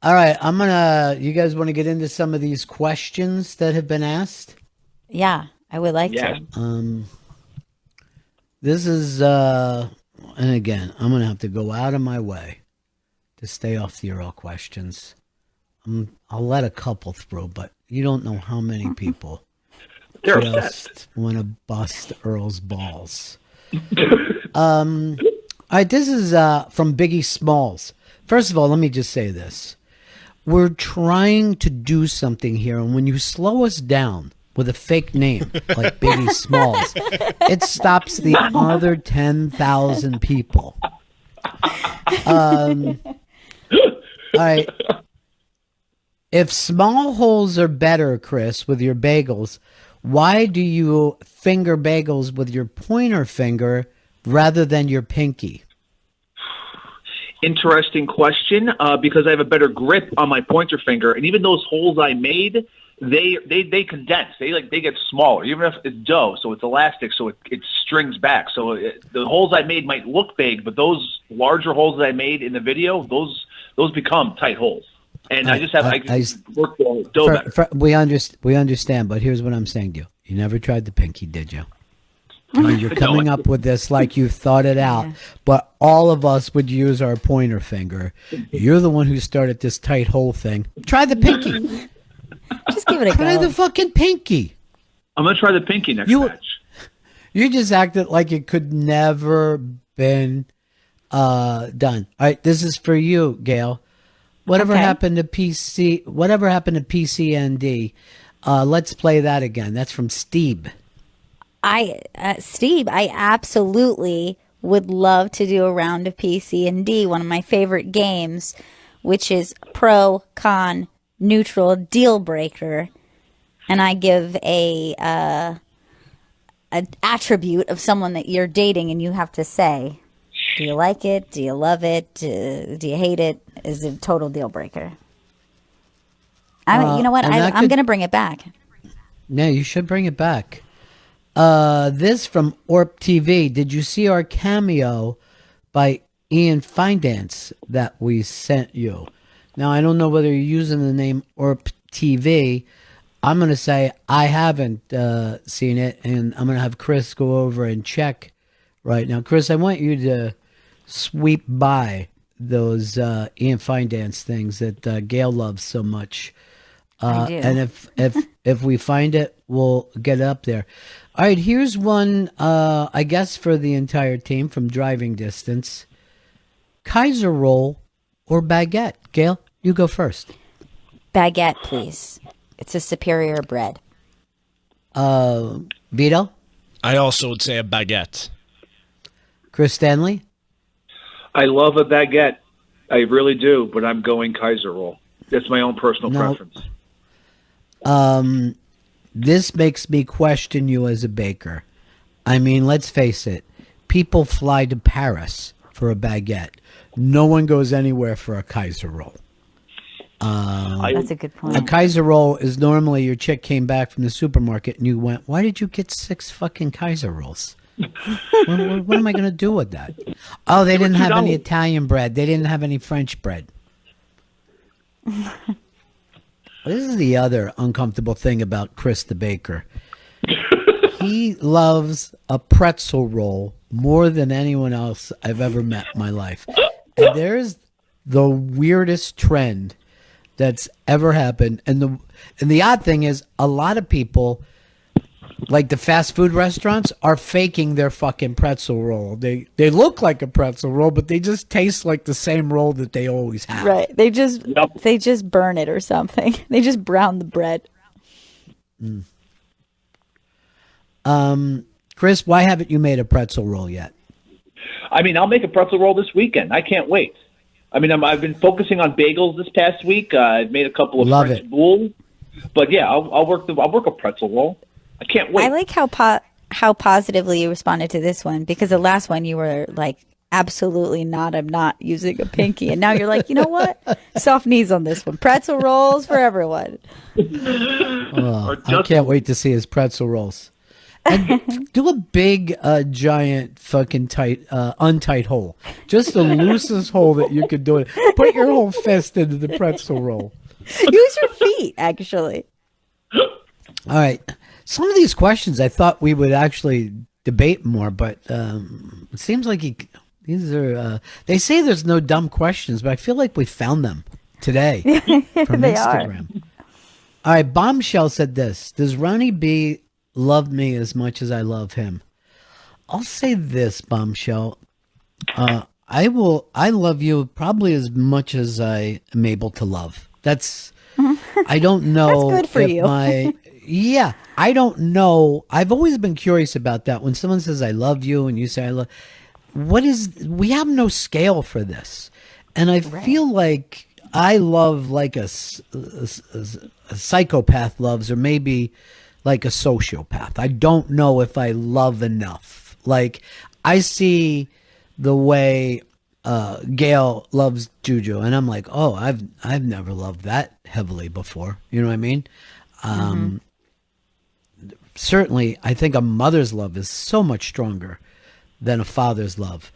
All right, you guys want to get into some of these questions that have been asked? Yeah, I would like Yes. to. This is, and again, I'm going to have to go out of my way to stay off the Earl questions. I'll let a couple through, but you don't know how many people They're just want to bust Earl's balls. All right, this is from Biggie Smalls. First of all, let me just say this. We're trying to do something here, and when you slow us down with a fake name like Biggie Smalls, it stops the other 10,000 people. All right. If small holes are better, Chris, with your bagels, why do you finger bagels with your pointer finger rather than your pinky? Interesting question, because I have a better grip on my pointer finger, and even those holes I made, they condense. They get smaller, even if it's dough, so it's elastic, so it strings back. So the holes I made might look big, but those larger holes that I made in the video, those become tight holes. And I work the dough better. We understand, but here's what I'm saying to you. You never tried the pinky, did you? I mean, you're coming up with this like you thought it out, but all of us would use our pointer finger. You're the one who started this tight hole thing. Try the pinky. Just give it a go. Try the fucking pinky. I'm going to try the pinky next batch. You just acted like it could never been done. All right, this is for you, Gail. Whatever happened to PC? Whatever happened to PCND? Let's play that again. That's from Steve. Steve, I absolutely would love to do a round of PC&D, one of my favorite games, which is pro, con, neutral, deal breaker, and I give an attribute of someone that you're dating, and you have to say, do you like it? Do you love it? Do you hate it? Is it a total deal breaker? You know what? I'm going to bring it back. No, you should bring it back. This from Orp TV. Did you see our cameo by Ian Findance that we sent you? Now, I don't know whether you're using the name Orp TV. I'm going to say I haven't seen it, and I'm going to have Chris go over and check right now. Chris, I want you to sweep by those Ian Findance things that Gail loves so much. I do. And if we find it, we'll get it up there. All right, here's one, I guess, for the entire team from driving distance. Kaiser roll or baguette? Gail, you go first. Baguette, please. It's a superior bread. Vito? I also would say a baguette. Chris Stanley? I love a baguette. I really do, but I'm going Kaiser roll. That's my own personal preference. This makes me question you as a baker. I mean, let's face it. People fly to Paris for a baguette. No one goes anywhere for a Kaiser roll. That's a good point. A Kaiser roll is normally your chick came back from the supermarket and you went, why did you get 6 fucking Kaiser rolls? what am I going to do with that? Oh, they didn't have any Italian bread. They didn't have any French bread. This is the other uncomfortable thing about Chris the Baker. He loves a pretzel roll more than anyone else I've ever met in my life. And there's the weirdest trend that's ever happened. And the odd thing is a lot of people, like the fast food restaurants, are faking their fucking pretzel roll. They look like a pretzel roll, but they just taste like the same roll that they always have. Right. They just burn it or something. They just brown the bread. Chris, why haven't you made a pretzel roll yet? I mean, I'll make a pretzel roll this weekend. I can't wait. I mean, I've been focusing on bagels this past week. I've made a couple of French boules, but yeah, I'll work a pretzel roll. I can't wait. I like how positively you responded to this one, because the last one you were like, absolutely not. I'm not using a pinky, and now you're like, you know what? Soft knees on this one. Pretzel rolls for everyone. I can't wait to see his pretzel rolls. And do a big, giant, fucking tight, untight hole. Just the loosest hole that you could do it. Put your whole fist into the pretzel roll. Use your feet, actually. All right. Some of these questions I thought we would actually debate more, but it seems like these are. They say there's no dumb questions, but I feel like we found them today from They Instagram. All right. Bombshell said this: does Ronnie B love me as much as I love him? I'll say this, Bombshell. I love you probably as much as I am able to love. I don't know. That's good for you. Yeah, I don't know. I've always been curious about that. When someone says I love you and you say I love, we have no scale for this. And I feel like I love like a psychopath loves, or maybe like a sociopath. I don't know if I love enough. Like, I see the way Gail loves Juju, and I'm like, oh, I've never loved that heavily before. You know what I mean? Certainly, I think a mother's love is so much stronger than a father's love.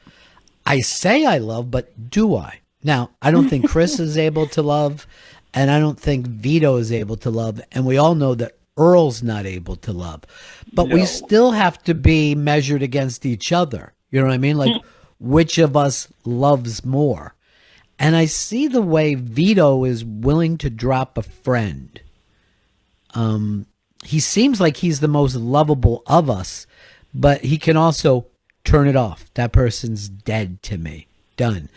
I say I love, but do I? Now, I don't think Chris is able to love, and I don't think Vito is able to love, and we all know that Earl's not able to love. But we still have to be measured against each other. You know what I mean? Like, which of us loves more? And I see the way Vito is willing to drop a friend. He seems like he's the most lovable of us, but he can also turn it off. That person's dead to me. Done.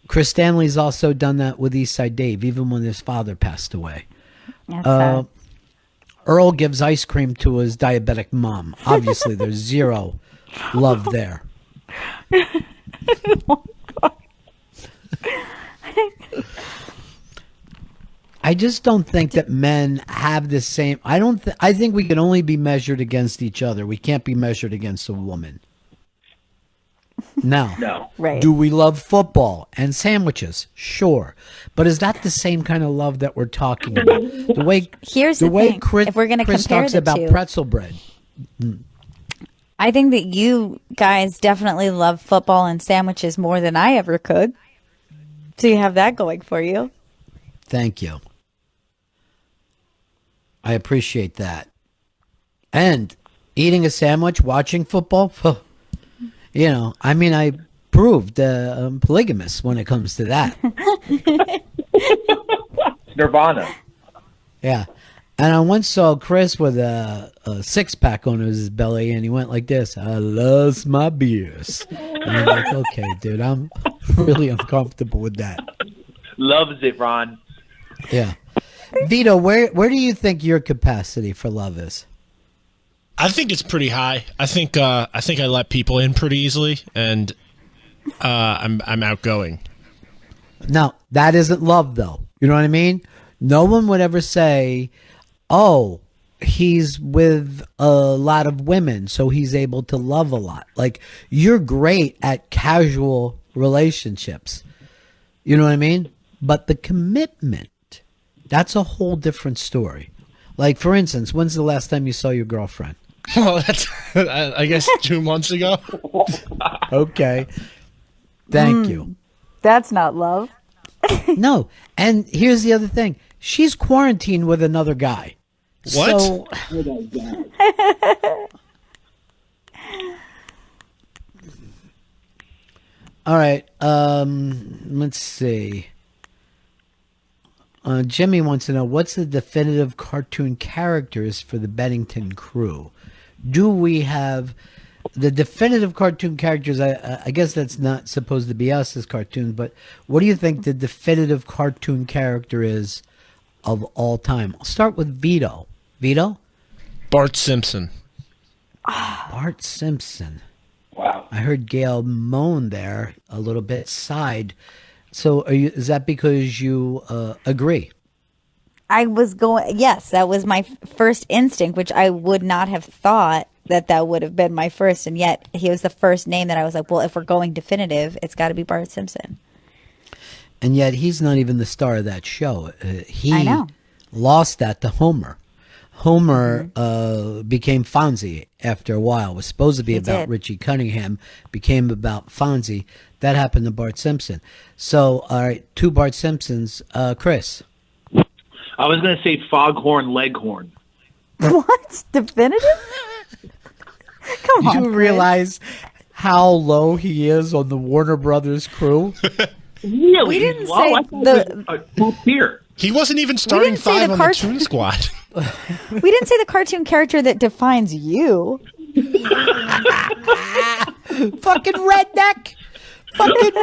Chris Stanley's also done that with Eastside Dave, even when his father passed away. That's sad. Earl gives ice cream to his diabetic mom. Obviously, there's zero love there. I just don't think that men have the same. I think we can only be measured against each other. We can't be measured against a woman. Now, Right. do we love football and sandwiches? Sure. But is that the same kind of love that we're talking about? Here's the the way thing. Chris, If we're going to Chris compare talks the about two, pretzel bread. I think that you guys definitely love football and sandwiches more than I ever could. So you have that going for you. Thank you. I appreciate that. And eating a sandwich, watching football, you know, I mean, I proved I'm polygamous when it comes to that. Nirvana. Yeah. And I once saw Chris with a six-pack on his belly, and he went like this: I loves my beers. And I'm like, okay, dude, I'm really uncomfortable with that. Loves it, Ron. Yeah. Vito, where do you think your capacity for love is? I think it's pretty high. I think I let people in pretty easily, and I'm outgoing. Now, that isn't love, though. You know what I mean? No one would ever say, oh, he's with a lot of women, so he's able to love a lot. Like, you're great at casual relationships. You know what I mean? But the commitment, that's a whole different story. Like, for instance, when's the last time you saw your girlfriend? Well, that's I guess 2 months ago. Okay. Thank you. That's not love. No. And here's the other thing. She's quarantined with another guy. What? So, all right. Let's see. Jimmy wants to know, what's the definitive cartoon characters for the Bennington crew? Do we have the definitive cartoon characters? I guess that's not supposed to be us as cartoons, but what do you think the definitive cartoon character is of all time? I'll start with Vito. Vito? Bart Simpson. Bart Simpson. Wow. I heard Gail moan there a little bit, sighed. So is that because you agree? I was going, yes, that was my first instinct, which I would not have thought that would have been my first. And yet he was the first name that I was like, well, if we're going definitive, it's got to be Bart Simpson. And yet he's not even the star of that show. I know. Lost that to Homer. Homer became Fonzie after a while. It was supposed to be about did. Richie Cunningham, became about Fonzie. That happened to Bart Simpson. So, all right, 2 Bart Simpsons. Chris. I was going to say Foghorn Leghorn. What? Definitive? Come Do on. you Chris. realize how low he is on the Warner Brothers crew? Really? We didn't Wow, say I thought the- it was a top tier. He wasn't even starting didn't say 5 the on the cartoon- Toon Squad. We didn't say the cartoon character that defines you. Fucking redneck. Fucking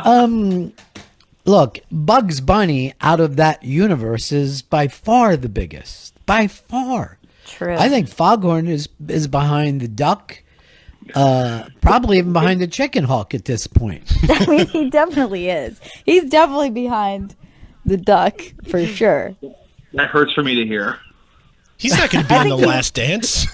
redneck. Look, Bugs Bunny out of that universe is by far the biggest. By far. True. I think Foghorn is behind the duck. Probably even behind the chicken hawk at this point. I mean, he definitely is. He's definitely behind the duck for sure. That hurts for me to hear. He's not going to be in The Last Dance.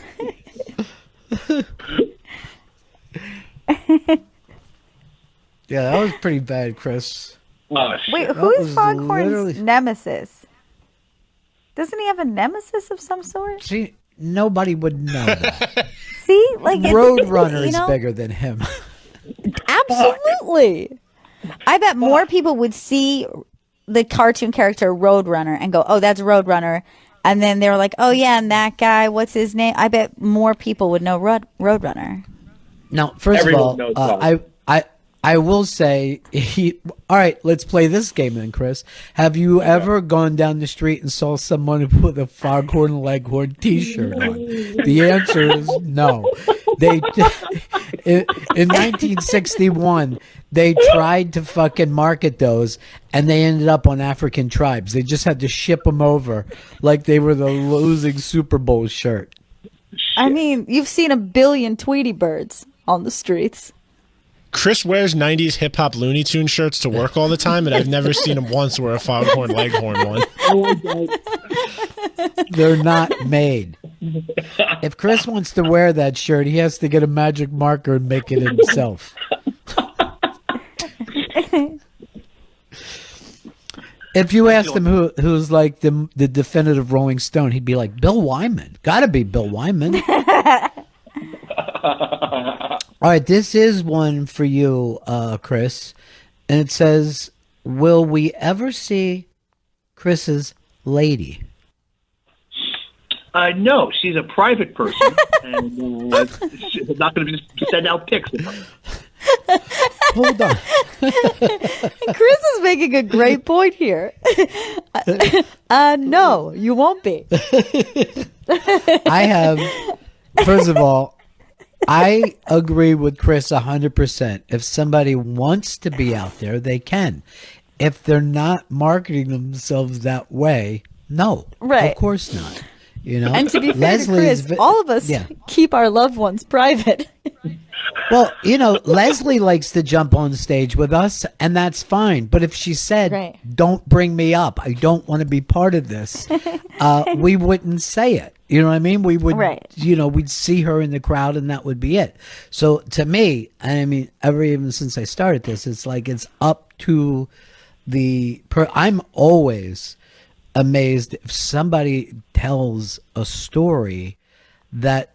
Yeah, that was pretty bad, Chris. Oh, shit. Wait, was who's Foghorn's literally- nemesis? Doesn't he have a nemesis of some sort? See, nobody would know that. See, like Roadrunner you is know? bigger than him. Absolutely. I bet more people would see the cartoon character Roadrunner and go, "Oh, that's Roadrunner," and then they were like, "Oh yeah, and that guy, what's his name?" I bet more people would know Roadrunner. Now, first Everyone of all, knows I will say, all right, let's play this game then, Chris. Have you ever gone down the street and saw someone with a Foghorn Leghorn T-shirt on? The answer is no. They in 1961, they tried to fucking market those, and they ended up on African tribes. They just had to ship them over like they were the losing Super Bowl shirt. I mean, you've seen a billion Tweety birds on the streets. Chris wears 90s hip-hop Looney Tune shirts to work all the time, and I've never seen him once wear a Foghorn Leghorn one. They're not made. If Chris wants to wear that shirt, he has to get a magic marker and make it himself. If you asked him who's like the definitive Rolling Stone, he'd be like, Bill Wyman. Gotta be Bill Wyman. All right, this is one for you, Chris. And it says, will we ever see Chris's lady? No, she's a private person, and she's not going to just send out pics of her. Hold on. Chris is making a great point here. No, you won't be. I have, first of all, I agree with Chris 100%. If somebody wants to be out there, they can. If they're not marketing themselves that way, no. Right. Of course not. You know? And to be fair Leslie's to Chris, all of us yeah. keep our loved ones private. Well, you know, Leslie likes to jump on stage with us, and that's fine. But if she said, Right. don't bring me up, I don't want to be part of this, we wouldn't say it. You know what I mean? We would, Right. you know, we'd see her in the crowd, and that would be it. So to me, I mean, even since I started this, it's like it's up to I'm always amazed if somebody tells a story that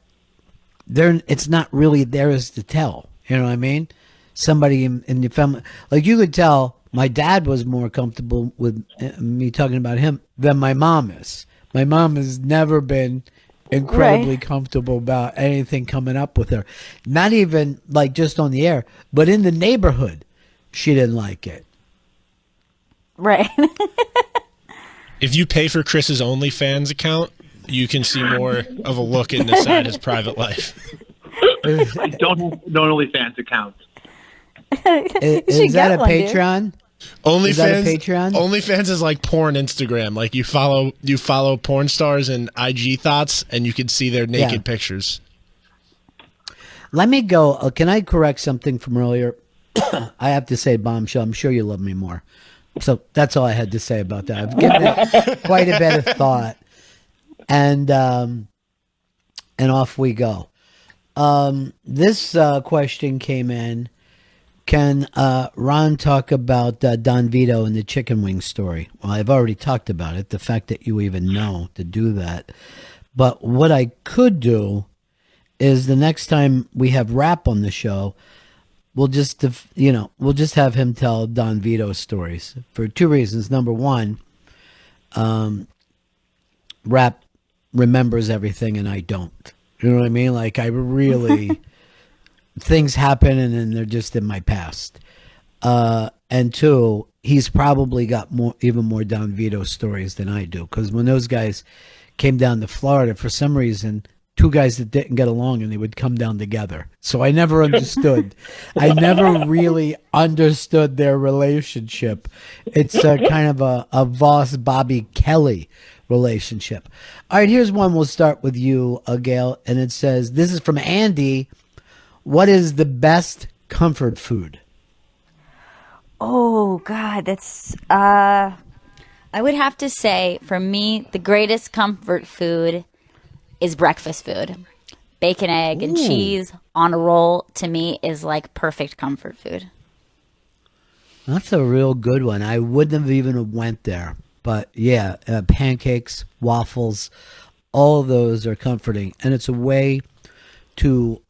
it's not really theirs to tell. You know what I mean? Somebody in your family, like you could tell my dad was more comfortable with me talking about him than my mom is. My mom has never been incredibly comfortable about anything coming up with her. Not even like just on the air, but in the neighborhood, she didn't like it. Right. If you pay for Chris's OnlyFans account, you can see more of a look inside his private life. I don't have an OnlyFans account. Is that a get one, dude. Patreon? OnlyFans, Is that a Patreon? OnlyFans is like porn Instagram. Like you follow porn stars and IG thoughts, and you can see their naked pictures. Let me go. Can I correct something from earlier? I have to say, Bombshell, I'm sure you love me more. So that's all I had to say about that. I've given it quite a bit of thought, and off we go. This question came in Can Ron talk about Don Vito and the chicken wing story? Well, I've already talked about it, the fact that you even know to do that. But what I could do is the next time we have Rap on the show, we'll just have him tell Don Vito stories for two reasons. Number one, Rap remembers everything and I don't. You know what I mean? Like I really things happen and then they're just in my past. And two, he's probably got even more Don Vito stories than I do. Because when those guys came down to Florida, for some reason, two guys that didn't get along and they would come down together. So I never understood. I never really understood their relationship. It's kind of a Voss Bobby Kelly relationship. All right, here's one. We'll start with you, Gail. And it says, this is from Andy. What is the best comfort food? Oh, God, that's... I would have to say, for me, the greatest comfort food is breakfast food. Bacon, egg, and cheese on a roll, to me, is like perfect comfort food. That's a real good one. I wouldn't have even went there. But yeah, pancakes, waffles, all of those are comforting. And it's a way to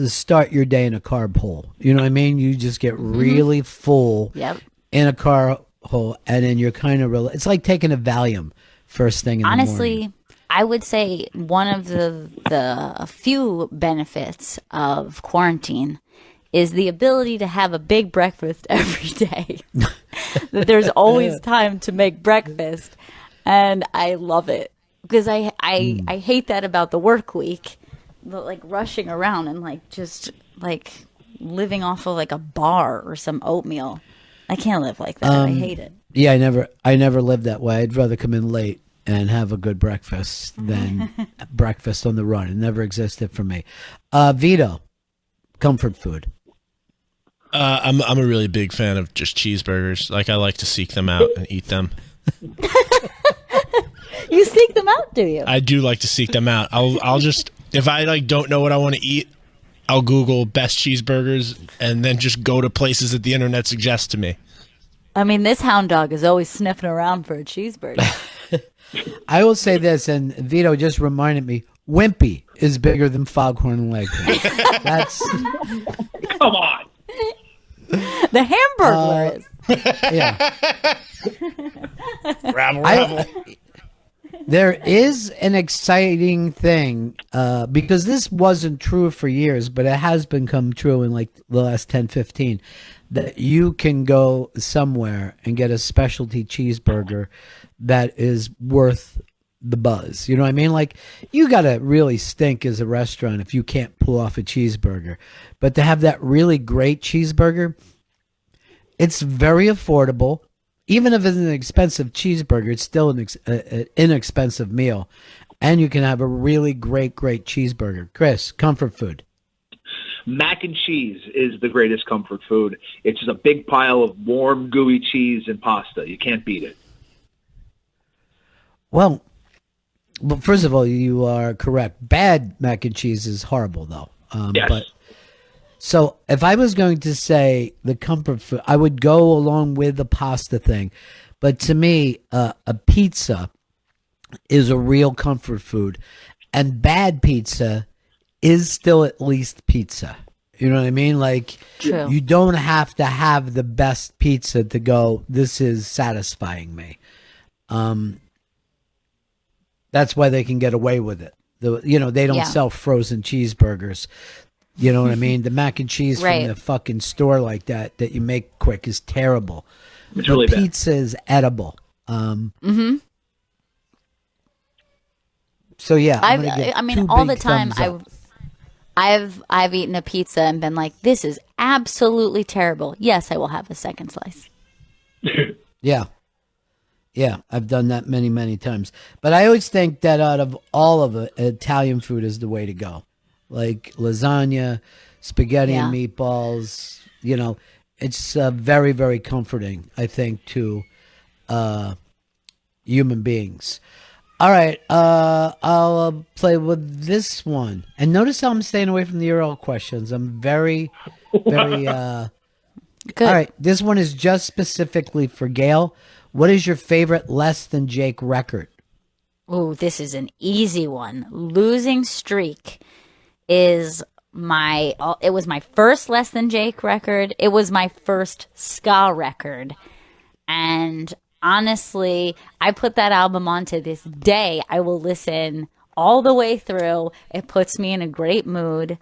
start your day in a carb hole. You know what I mean? You just get really full in a carb hole, and then you're kind of it's like taking a Valium first thing in the morning. Honestly, I would say one of the few benefits of quarantine is the ability to have a big breakfast every day. That there's always time to make breakfast, and I love it because I hate that about the work week, like rushing around and like just like living off of like a bar or some oatmeal. I can't live like that. I hate it. Yeah, I never lived that way. I'd rather come in late and have a good breakfast than breakfast on the run. It never existed for me. Vito, comfort food. I'm a really big fan of just cheeseburgers. Like I like to seek them out and eat them. You seek them out, do you? I do like to seek them out. I'll just, if I like don't know what I want to eat, I'll Google best cheeseburgers and then just go to places that the internet suggests to me. I mean, this hound dog is always sniffing around for a cheeseburger. I will say this, and Vito just reminded me, Wimpy is bigger than Foghorn Leghorn. That's Come on. The Hamburglar is. yeah. Rabble. There is an exciting thing because this wasn't true for years, but it has become true in like the last 10, 15, that you can go somewhere and get a specialty cheeseburger that is worth the buzz. You know what I mean? Like you got to really stink as a restaurant if you can't pull off a cheeseburger. But to have that really great cheeseburger, it's very affordable. Even if it's an expensive cheeseburger, it's still an inexpensive meal. And you can have a really great cheeseburger. Chris, comfort food. Mac and cheese is the greatest comfort food. It's just a big pile of warm, gooey cheese and pasta. You can't beat it. Well, first of all, you are correct. Bad mac and cheese is horrible, though. Yes. But so if I was going to say the comfort food, I would go along with the pasta thing. But to me, a pizza is a real comfort food. And bad pizza is still at least pizza. You know what I mean? Like, True. You don't have to have the best pizza to go, this is satisfying me. That's why they can get away with it. They don't sell frozen cheeseburgers. You know what I mean? The mac and cheese from the fucking store like that you make quick is terrible. It's really bad. Pizza is edible. So yeah, I mean, all the time I've eaten a pizza and been like, this is absolutely terrible. Yes, I will have a second slice. Yeah. Yeah, I've done that many, many times. But I always think that out of all of it, Italian food is the way to go. Like lasagna, spaghetti and meatballs, it's very, very comforting, I think, to human beings. All right, I'll play with this one. And notice how I'm staying away from the Earl questions. I'm very, very Good. All right, this one is just specifically for Gail. What is your favorite Less Than Jake record? Ooh, this is an easy one. Losing Streak is it was my first Less Than Jake record. It was my first ska record. And honestly, I put that album on to this day. I will listen all the way through. It puts me in a great mood.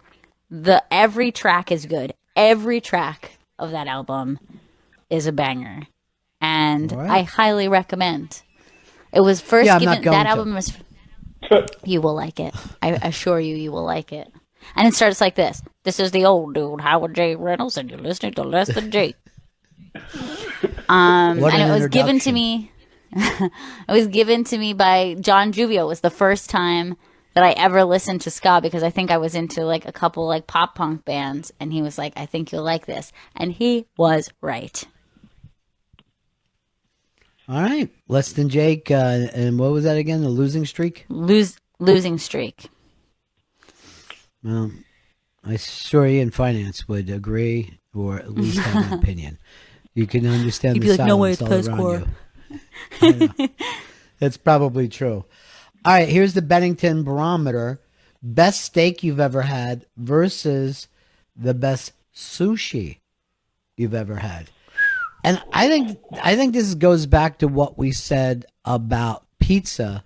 Every track is good. Every track of that album is a banger. And All right. I highly recommend. It was first Yeah, I'm given not going that to. album was you will like it. I assure you, you will like it. And it starts like this. This is the old dude, Howard J. Reynolds, and you're listening to Less Than Jake. What And an it was given to introduction. me. It was given to me by John Juvio. It was the first time that I ever listened to ska because I think I was into like a couple like pop punk bands, and he was like, "I think you'll like this," and he was right. All right, Less Than Jake, and what was that again? The Losing Streak? Losing Streak. Well, I sure you in finance would agree, or at least have an opinion. You can understand You'd the be like, "No way, silence it's all Pez around you. I know. That's probably true. All right, here's the Bennington barometer. Best steak you've ever had versus the best sushi you've ever had. And I think this goes back to what we said about pizza.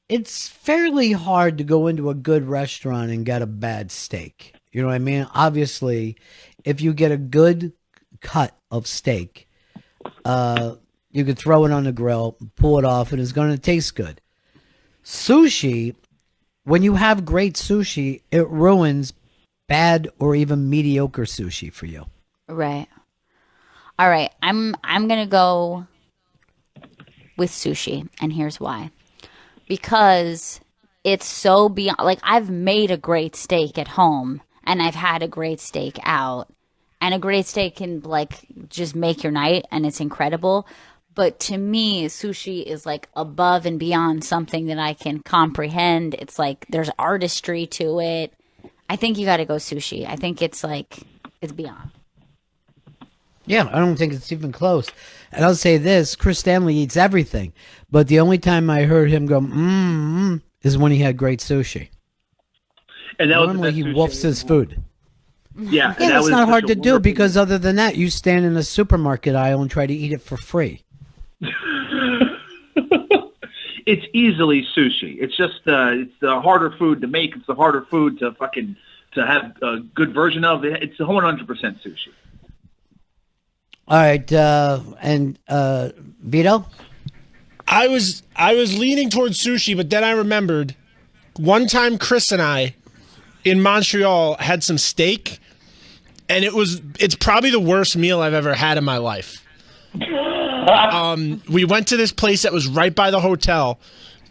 It's fairly hard to go into a good restaurant and get a bad steak. You know what I mean? Obviously, if you get a good cut of steak, you could throw it on the grill, pull it off, and it's going to taste good. Sushi, when you have great sushi, it ruins bad or even mediocre sushi for you. Right. All right. I'm gonna go with sushi, and here's why. Because it's so beyond. Like I've made a great steak at home, and I've had a great steak out, and a great steak can like just make your night, and it's incredible. But to me, sushi is like above and beyond something that I can comprehend. It's like there's artistry to it. I think you got to go sushi. I think it's beyond. Yeah, I don't think it's even close. And I'll say this, Chris Stanley eats everything, but the only time I heard him go, is when he had great sushi. And that was the Normally best he sushi. wolfs his food. Yeah, and Yeah, that that's was not such hard a to do wonderful- because other than that, you stand in a supermarket aisle and try to eat it for free. It's easily sushi. It's just it's the harder food to make. It's the harder food to have a good version of. It's 100% sushi. All right, and Vito? I was leaning towards sushi, but then I remembered one time Chris and I in Montreal had some steak, and it's probably the worst meal I've ever had in my life. We went to this place that was right by the hotel,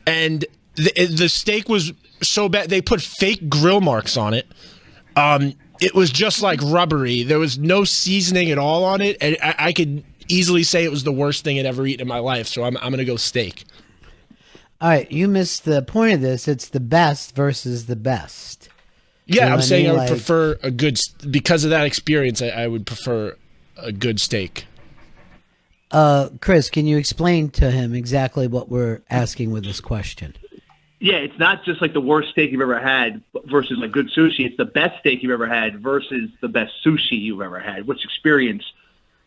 and the steak was so bad they put fake grill marks on it. It was just like rubbery. There was no seasoning at all on it, and I could easily say it was the worst thing I'd ever eaten in my life. So I'm gonna go steak. All right, you missed the point of this. It's the best versus the best. Yeah, You know I'm what I saying mean? I would Like- prefer a good because of that experience. I would prefer a good steak. Chris, can you explain to him exactly what we're asking with this question? Yeah, it's not just like the worst steak you've ever had versus like good sushi. It's the best steak you've ever had versus the best sushi you've ever had. Which experience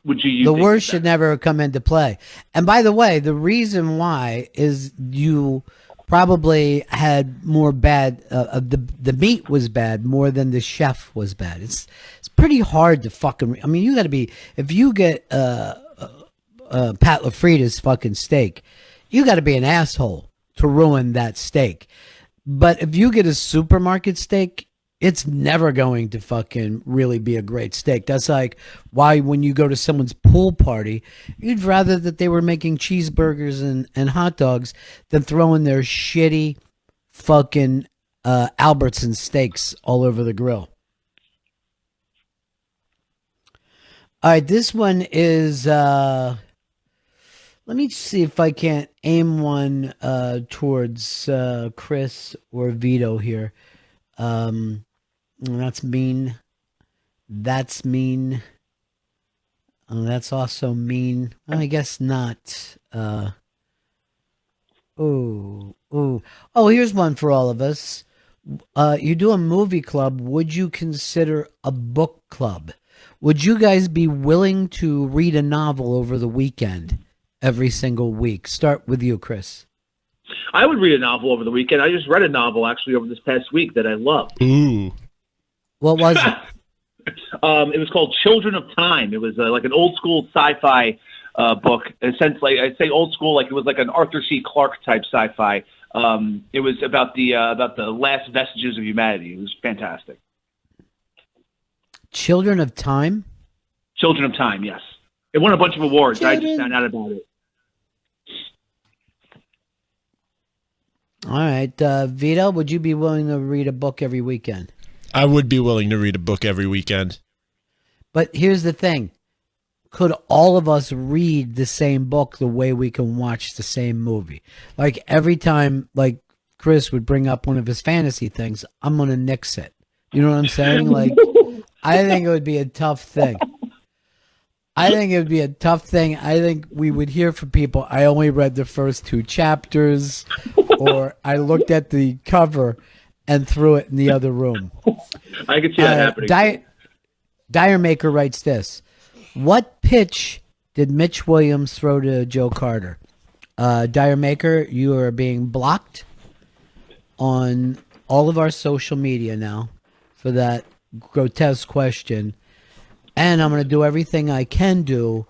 would you use? The worst should never come into play. And by the way, the reason why is you probably had more bad. The meat was bad more than the chef was bad. It's pretty hard to fucking. I mean, you got to be if you get Pat LaFrieda's fucking steak, you got to be an asshole to ruin that steak. But if you get a supermarket steak, it's never going to fucking really be a great steak. That's like why when you go to someone's pool party, you'd rather that they were making cheeseburgers and hot dogs than throwing their shitty fucking Albertson steaks all over the grill. All right, this one is let me see if I can't aim one towards Chris or Vito here. That's mean. That's mean. Oh, that's also mean. I guess not. Oh, here's one for all of us. You do a movie club. Would you consider a book club? Would you guys be willing to read a novel over the weekend every single week? Start with you, Chris. I would read a novel over the weekend. I just read a novel actually over this past week that I loved. Ooh. What was it? It was called Children of Time. It was like an old school sci-fi book. Essentially, I'd say old school, like it was like an Arthur C. Clarke type sci-fi. It was about the last vestiges of humanity. It was fantastic. Children of Time? Children of Time, yes. It won a bunch of awards. I just Children. found out about it. All right. Vito, would you be willing to read a book every weekend? I would be willing to read a book every weekend. But here's the thing. Could all of us read the same book the way we can watch the same movie? Like every time, like Chris would bring up one of his fantasy things, I'm going to nix it. You know what I'm saying? Like, I think it would be a tough thing. I think we would hear from people, I only read the first 2 chapters, or I looked at the cover and threw it in the other room. I could see that happening. Dire Maker writes this. What pitch did Mitch Williams throw to Joe Carter? Dire Maker, you are being blocked on all of our social media now for that grotesque question. And I'm going to do everything I can do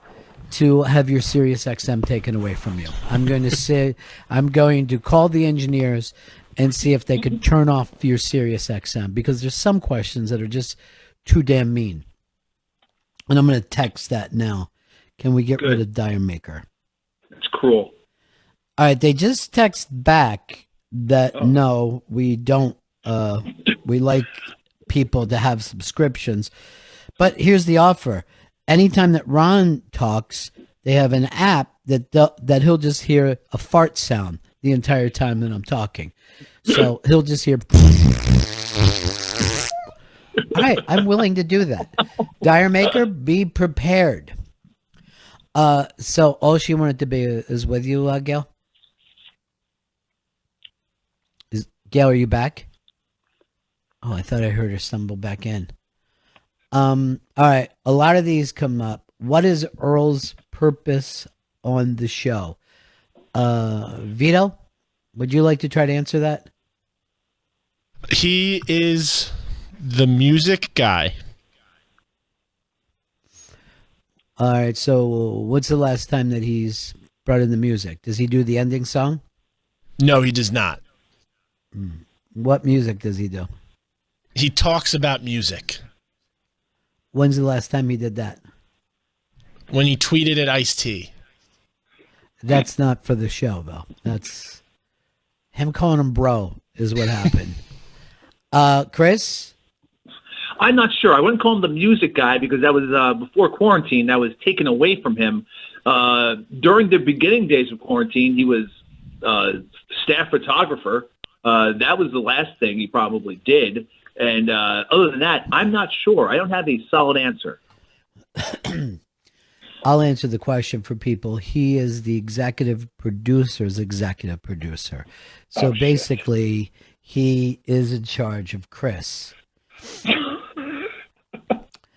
to have your Sirius XM taken away from you. I'm going to call the engineers and see if they could turn off your Sirius XM, because there's some questions that are just too damn mean. And I'm going to text that now. Can we get rid of Dire Maker? It's cruel. All right, they just text back that no, we don't. We like people to have subscriptions. But here's the offer. Anytime that Ron talks, they have an app that he'll just hear a fart sound the entire time that I'm talking. So he'll just hear. All right, I'm willing to do that. Dire Maker, be prepared. So all she wanted to be is with you, Gail? Gail, are you back? Oh, I thought I heard her stumble back in. All right, a lot of these come up. What is Earl's purpose on the show? Vito, would you like to try to answer that? He is the music guy. All right, so what's the last time that he's brought in the music? Does he do the ending song? No, he does not. What music does he do? He talks about music. When's the last time he did that? When he tweeted at Ice-T. That's not for the show, though. That's him calling him bro is what happened. Chris? I'm not sure. I wouldn't call him the music guy because that was before quarantine. That was taken away from him. During the beginning days of quarantine, he was staff photographer. That was the last thing he probably did. And other than that, I'm not sure. I don't have a solid answer. I'll answer the question for people. He is the executive producer's executive producer. So basically, he is in charge of Chris.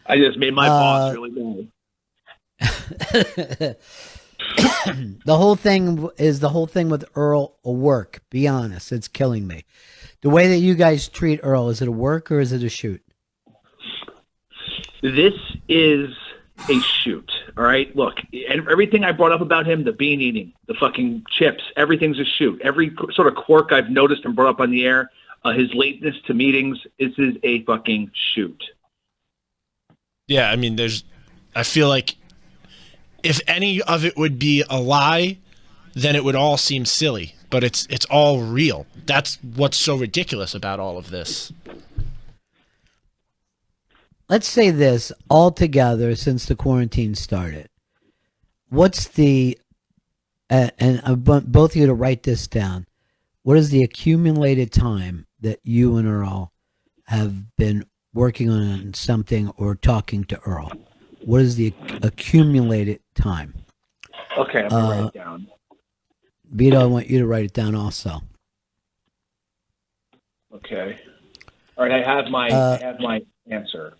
I just made my boss really mad. The whole thing with Earl a work. Be honest, it's killing me. The way that you guys treat Earl, is it a work or is it a shoot? This is a shoot. All right, look, everything I brought up about him, the bean eating, the fucking chips, everything's a shoot. Every sort of quirk I've noticed and brought up on the air, his lateness to meetings, this is a fucking shoot. Yeah, I mean, I feel like if any of it would be a lie, then it would all seem silly. But it's all real. That's what's so ridiculous about all of this. Let's say this altogether since the quarantine started. What's the and I want both of you to write this down. What is the accumulated time that you and Earl have been working on something or talking to Earl? What is the accumulated time? Okay, I'm gonna write it down. Vito, I want you to write it down also. Okay. All right, I have my answer.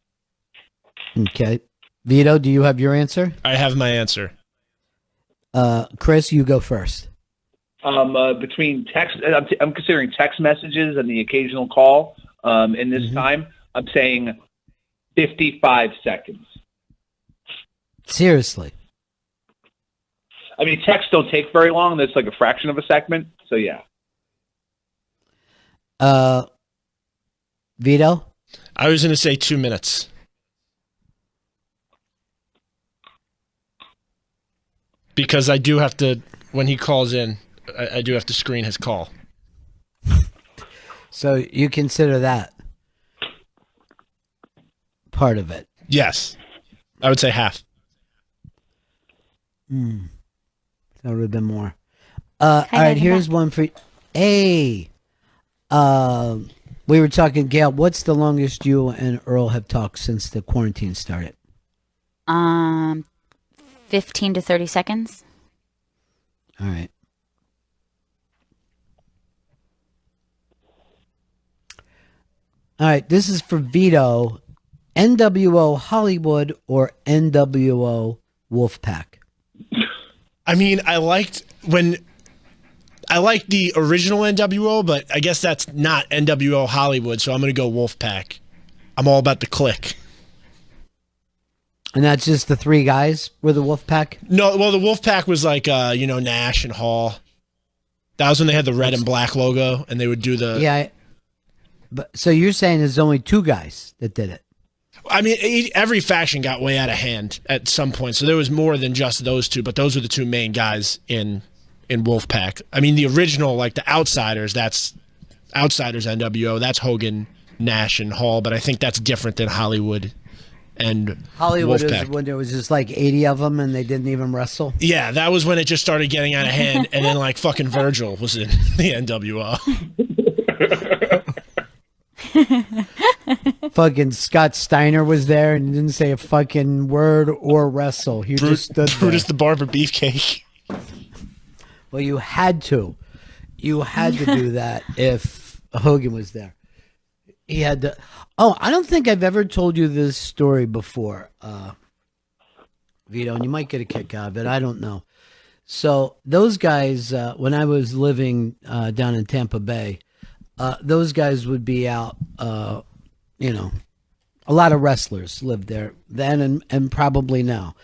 Okay. Vito, do you have your answer? I have my answer. Chris, you go first. Between text, I'm considering text messages and the occasional call. In this time, I'm saying 55 seconds. Seriously. I mean, texts don't take very long. That's like a fraction of a second. So yeah. Vito? I was going to say 2 minutes. Because I do have to, when he calls in, I do have to screen his call. So you consider that part of it? Yes. I would say half. That would have been more. All right, here's one for... Hey! We were talking, Gail, what's the longest you and Earl have talked since the quarantine started? 15 to 30 seconds. All right. All right, this is for Vito. NWO Hollywood or NWO Wolfpack? I mean, I liked the original NWO, but I guess that's not NWO Hollywood, so I'm going to go Wolfpack. I'm all about the click. And that's just the three guys were the Wolfpack? No, well, the Wolfpack was like, Nash and Hall. That was when they had the red and black logo, and they would do the... Yeah, but so you're saying there's only two guys that did it? I mean, every faction got way out of hand at some point, so there was more than just those two, but those were the two main guys in Wolfpack. I mean, the original, like the Outsiders, that's Outsiders NWO, that's Hogan, Nash, and Hall, but I think that's different than Hollywood and Hollywood Wolfpack. is when there was just like 80 of them and they didn't even wrestle? Yeah, that was when it just started getting out of hand, and then like fucking Virgil was in the NWO. Fucking Scott Steiner was there and didn't say a fucking word or wrestle. He just stood there. Brutus the Barber Beefcake. Well, you had to. You had to do that if Hogan was there. He had to. Oh, I don't think I've ever told you this story before, Vito, and you might get a kick out of it. I don't know. So those guys, when I was living down in Tampa Bay, those guys would be out, a lot of wrestlers lived there then and probably now.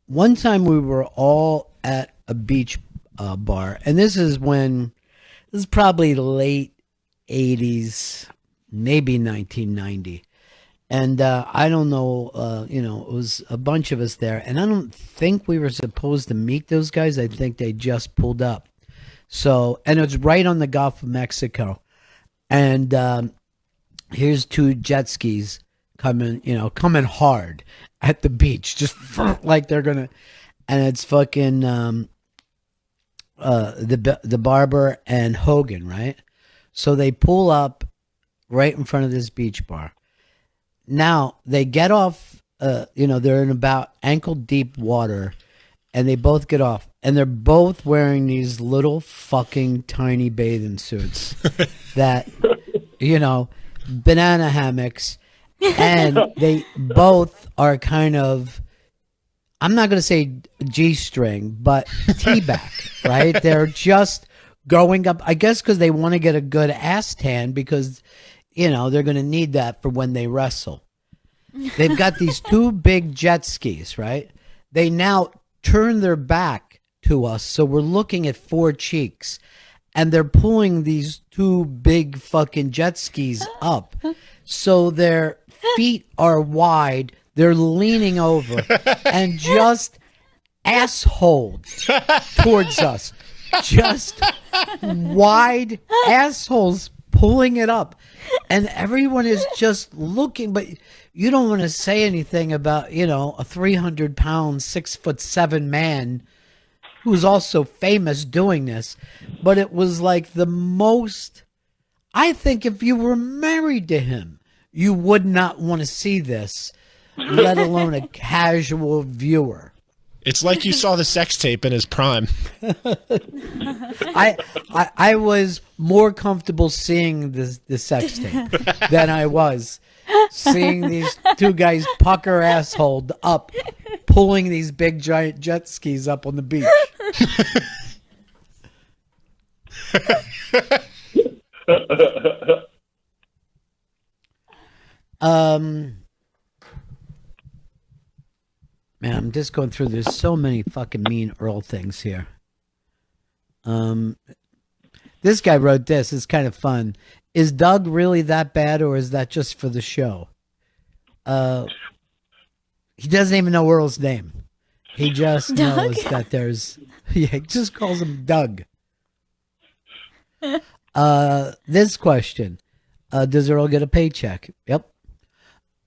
One time we were all at a beach bar, and this is probably late 80s, maybe 1990. And I don't know, it was a bunch of us there, and I don't think we were supposed to meet those guys. I think they just pulled up. So, and it's right on the Gulf of Mexico. And here's two jet skis coming hard at the beach, just like they're gonna. And it's fucking the Barber and Hogan, right? So they pull up right in front of this beach bar. Now they get off. They're in about ankle deep water, and they both get off, and they're both wearing these little fucking tiny bathing suits that, banana hammocks, and they both are kind of, I'm not going to say G-string, but T-back, right? They're just going up, I guess because they want to get a good ass tan because, they're going to need that for when they wrestle. They've got these two big jet skis, right? They now turn their back to us, so we're looking at four cheeks, and they're pulling these two big fucking jet skis up, so their feet are wide. They're leaning over and just assholes towards us, just wide assholes pulling it up, and everyone is just looking, but you don't want to say anything about, a 300-pound, 6'7" man who's also famous doing this. But it was like the most, I think if you were married to him, you would not want to see this. let alone a casual viewer. It's like you saw the sex tape in his prime. I was more comfortable seeing the sex tape than I was seeing these two guys pucker asshole up, pulling these big giant jet skis up on the beach. Man, I'm just going through. There's so many fucking mean Earl things here. This guy wrote this. It's kind of fun. Is Doug really that bad, or is that just for the show? He doesn't even know Earl's name. He just knows that there's. Yeah, he just calls him Doug. This question: does Earl get a paycheck? Yep.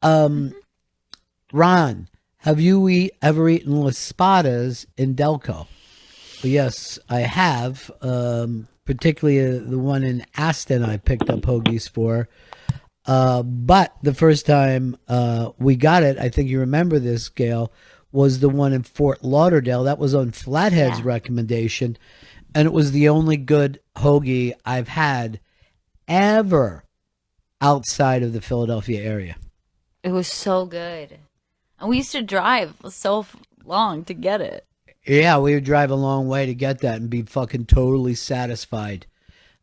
Ron, have you ever eaten Laspadas in Delco? Yes, I have. Particularly the one in Aston I picked up hoagies for. But the first time we got it, I think you remember this, Gail, was the one in Fort Lauderdale. That was on Flathead's recommendation. And it was the only good hoagie I've had ever outside of the Philadelphia area. It was so good. And we used to drive so long to get it. Yeah, we would drive a long way to get that and be fucking totally satisfied.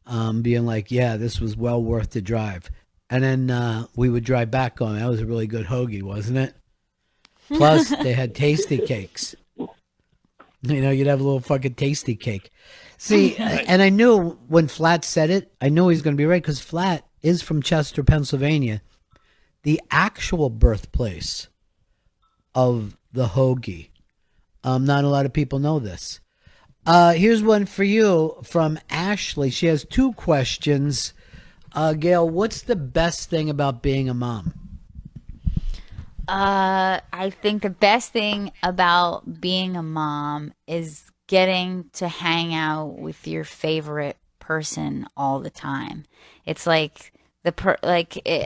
Being like, yeah, this was well worth the drive. And then we would drive back on. That was a really good hoagie, wasn't it? Plus, they had tasty cakes. You know, you'd have a little fucking tasty cake. See, and I knew when Flat said it, I knew he was going to be right, because Flat is from Chester, Pennsylvania, the actual birthplace of the hoagie. Not a lot of people know this. Here's one for you from Ashley. She has two questions. Gail, what's the best thing about being a mom? I think the best thing about being a mom is getting to hang out with your favorite person all the time. It's like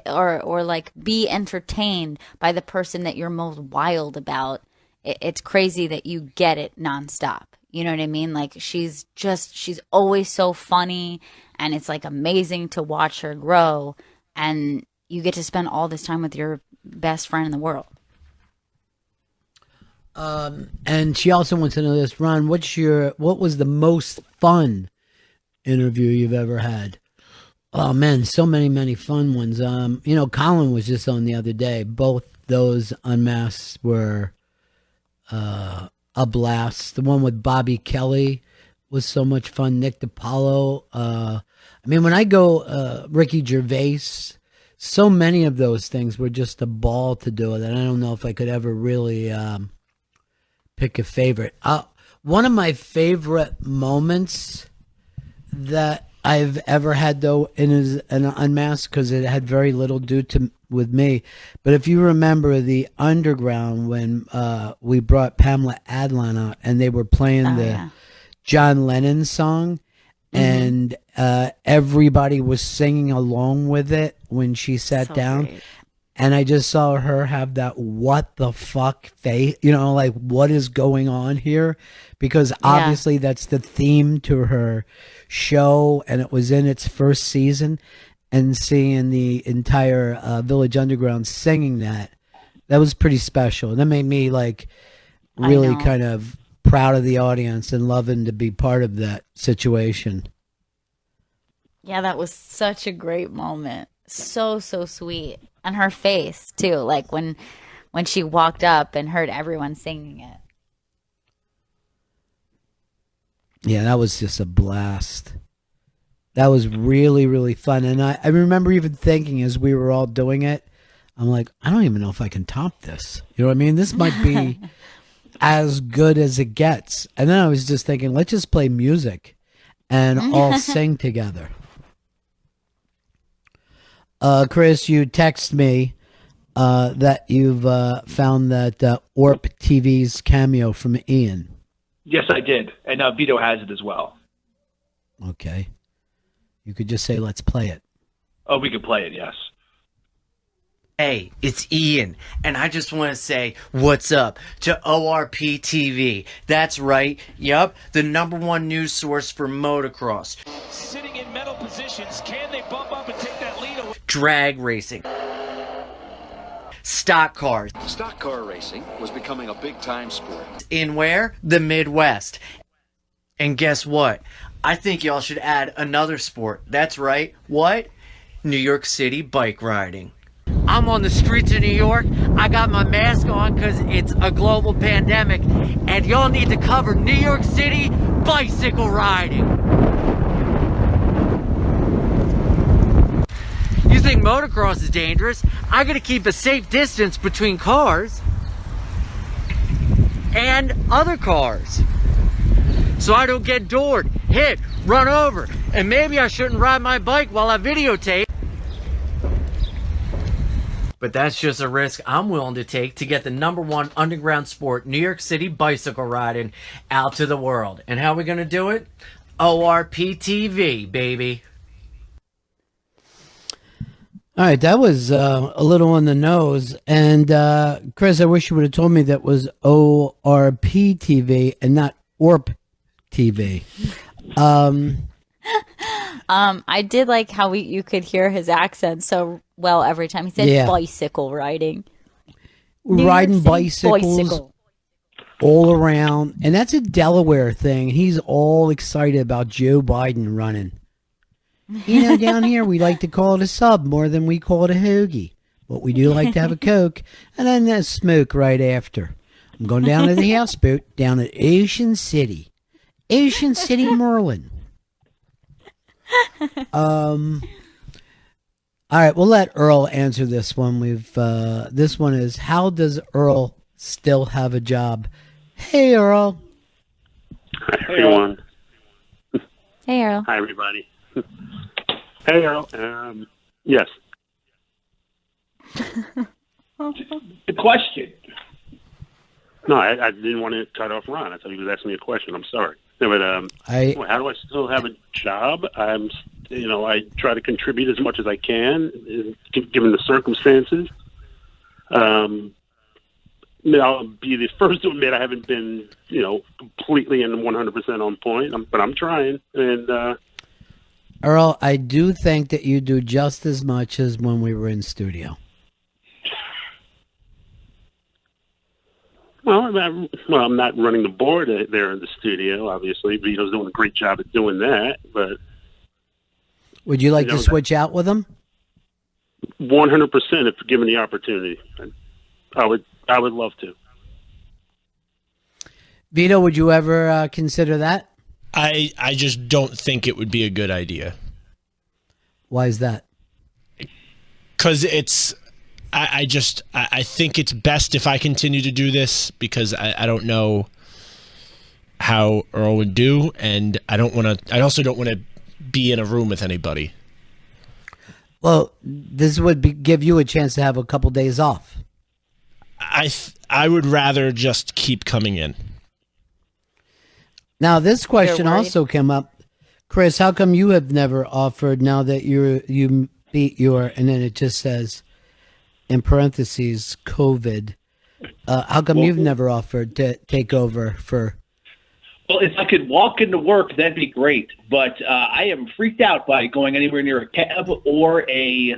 or like be entertained by the person that you're most wild about. It's crazy that you get it nonstop. You know what I mean? Like she's always so funny, and it's like amazing to watch her grow, and you get to spend all this time with your best friend in the world. And she also wants to know this, Ron, what was the most fun interview you've ever had? Oh man, so many fun ones. Colin was just on the other day. Both those unmasked were a blast. The one with Bobby Kelly was so much fun. Nick DiPaolo. When I go Ricky Gervais, so many of those things were just a ball to do that I don't know if I could ever really pick a favorite. One of my favorite moments that I've ever had, though, in an Unmasked, because it had very little with me. But if you remember the Underground, when we brought Pamela Adlon out and they were playing John Lennon song, and everybody was singing along with it when she sat down. Great. And I just saw her have that what the fuck face, like what is going on here? Because obviously that's the theme to her show, and it was in its first season. And seeing the entire Village Underground singing that was pretty special. That made me really kind of proud of the audience and loving to be part of that situation. Yeah, that was such a great moment. So sweet. And her face too, like when she walked up and heard everyone singing it. Yeah, that was just a blast. That was really, really fun. And I remember even thinking as we were all doing it, I'm like, I don't even know if I can top this. You know what I mean? This might be as good as it gets. And then I was just thinking, let's just play music and all sing together. Chris, you text me that you've found that Orp TV's cameo from Ian. Yes, I did. And Vito has it as well. Okay. You could just say, let's play it. Oh, we could play it, yes. Hey, it's Ian, and I just want to say what's up to ORP TV. That's right, yup, the #1 news source for motocross. Sitting in metal positions, can they bump up and take that lead away? Drag racing. Stock cars. Stock car racing was becoming a big-time sport. In where? The Midwest. And guess what? I think y'all should add another sport. That's right. What? New York City bike riding. I'm on the streets of New York. I got my mask on because it's a global pandemic. And y'all need to cover New York City bicycle riding. You think motocross is dangerous? I gotta keep a safe distance between cars and other cars, so I don't get doored, hit, run over, and maybe I shouldn't ride my bike while I videotape. But that's just a risk I'm willing to take to get the #1 underground sport, New York City bicycle riding, out to the world. And how are we gonna do it? ORP TV, baby. All right, that was a little on the nose. And Chris, I wish you would have told me that was ORP TV and not ORP TV. I did like how you could hear his accent so well every time he said bicycle riding. Riding bicycles all around. And that's a Delaware thing. He's all excited about Joe Biden running. You know, down here, we like to call it a sub more than we call it a hoagie. But we do like to have a Coke and then a smoke right after. I'm going down to the houseboat down at Ocean City. Ocean City, Maryland. All right, we'll let Earl answer this one. This one is, how does Earl still have a job? Hey, Earl. Hi, everyone. Hey, Earl. Hi, everybody. Hey, Earl. Yes. The question. No, I didn't want to cut off Ron. I thought he was asking me a question. I'm sorry. No, but how do I still have a job? I try to contribute as much as I can, given the circumstances. I'll be the first to admit I haven't been, completely and 100% on point, but I'm trying. And Earl, I do think that you do just as much as when we were in studio. Well, I'm not running the board there in the studio, obviously. Vito's doing a great job at doing that, but... Would you like to switch out with him? 100% if given the opportunity. I would love to. Vito, would you ever consider that? I just don't think it would be a good idea. Why is that? Because I think it's best if I continue to do this, because I don't know how Earl would do, and I also don't want to be in a room with anybody. Well, this would give you a chance to have a couple days off. I would rather just keep coming in. Now, this question also came up. Chris, how come you have never offered, now that you beat your, and then it just says, in parentheses, COVID, how come you've never offered to take over for... Well, if I could walk into work, that'd be great. But I am freaked out by going anywhere near a cab or a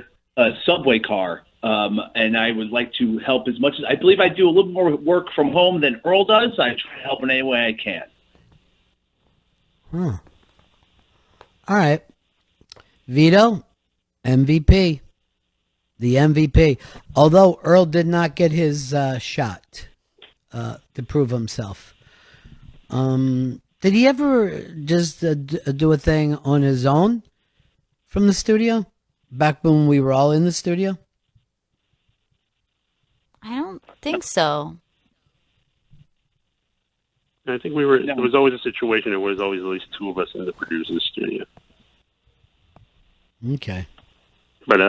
subway car. And I would like to help as much as... I believe I do a little more work from home than Earl does. I try to help in any way I can. Huh. All right. Vito, MVP. The MVP. Although Earl did not get his shot to prove himself. Did he ever just do a thing on his own from the studio? Back when we were all in the studio? I don't think so. I think there was always a situation. There was always at least two of us in the producer's studio. Okay. But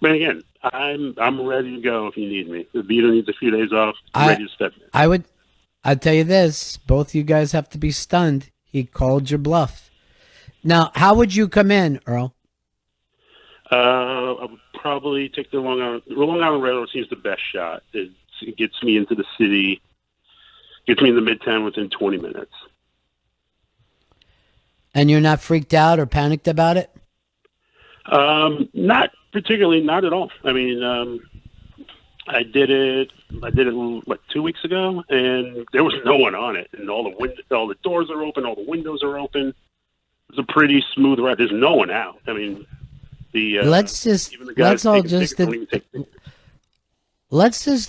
again, I'm ready to go if you need me. If Vito needs a few days off, I'm ready to step in. I'd tell you this, both you guys have to be stunned. He called your bluff. Now, how would you come in, Earl? I would probably take the Long Island. The Long Island Railroad seems the best shot. It gets me into the city, gets me into Midtown within 20 minutes. And you're not freaked out or panicked about it? Not particularly, not at all. I mean, I did it what, 2 weeks ago, and there was no one on it, and all the doors are open, all the windows are open. It's a pretty smooth ride. There's no one out. I mean, let's just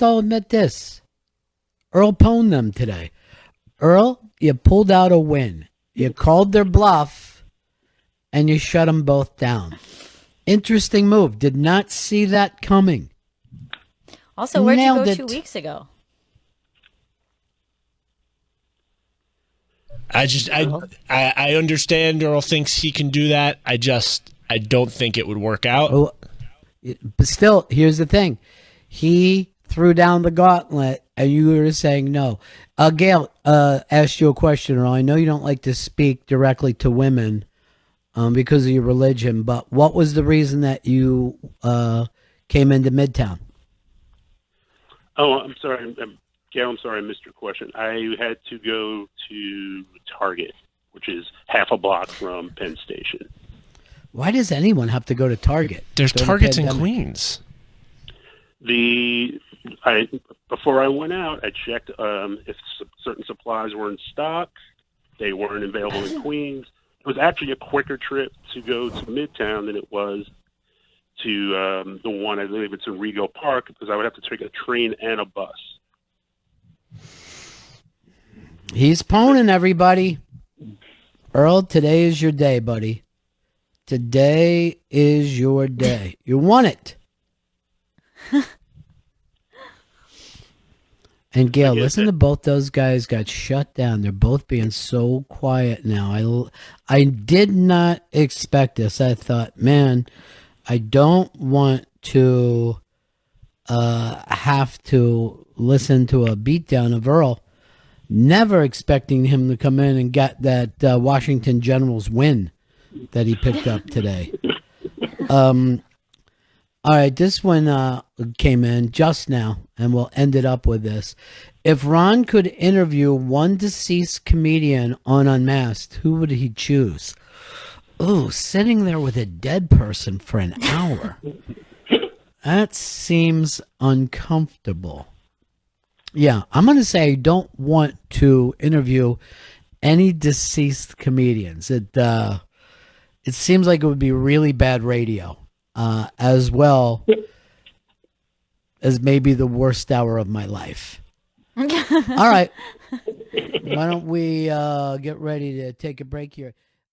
all admit this. Earl pwned them today. Earl, you pulled out a win. You called their bluff, and you shut them both down. Interesting move. Did not see that coming. Also, where'd you go 2 weeks ago? I understand Earl thinks he can do that. I don't think it would work out. But still, here's the thing. He threw down the gauntlet, and you were saying no. Gail asked you a question, Earl. I know you don't like to speak directly to women because of your religion, but what was the reason that you came into Midtown? Oh, I'm sorry. Gail, I'm sorry I missed your question. I had to go to Target, which is half a block from Penn Station. Why does anyone have to go to Target? There's Targets in Queens. Before I went out, I checked if certain supplies were in stock. They weren't available in Queens. It was actually a quicker trip to go to Midtown than it was to the one, I believe it's in Rego Park, because I would have to take a train and a bus. He's pwning everybody. Earl, today is your day, buddy. Today is your day. You won it. And Gail, listen to both those guys got shut down. They're both being so quiet now. I did not expect this. I thought, man, I don't want to have to listen to a beatdown of Earl. Never expecting him to come in and get that Washington Generals win that he picked up today. All right, this one came in just now, and we'll end it up with this. If Ron could interview one deceased comedian on Unmasked, who would he choose? Oh, sitting there with a dead person for an hour. That seems uncomfortable. Yeah, I'm going to say I don't want to interview any deceased comedians. It seems like it would be really bad radio, as well as maybe the worst hour of my life. All right. Why don't we get ready to take a break here?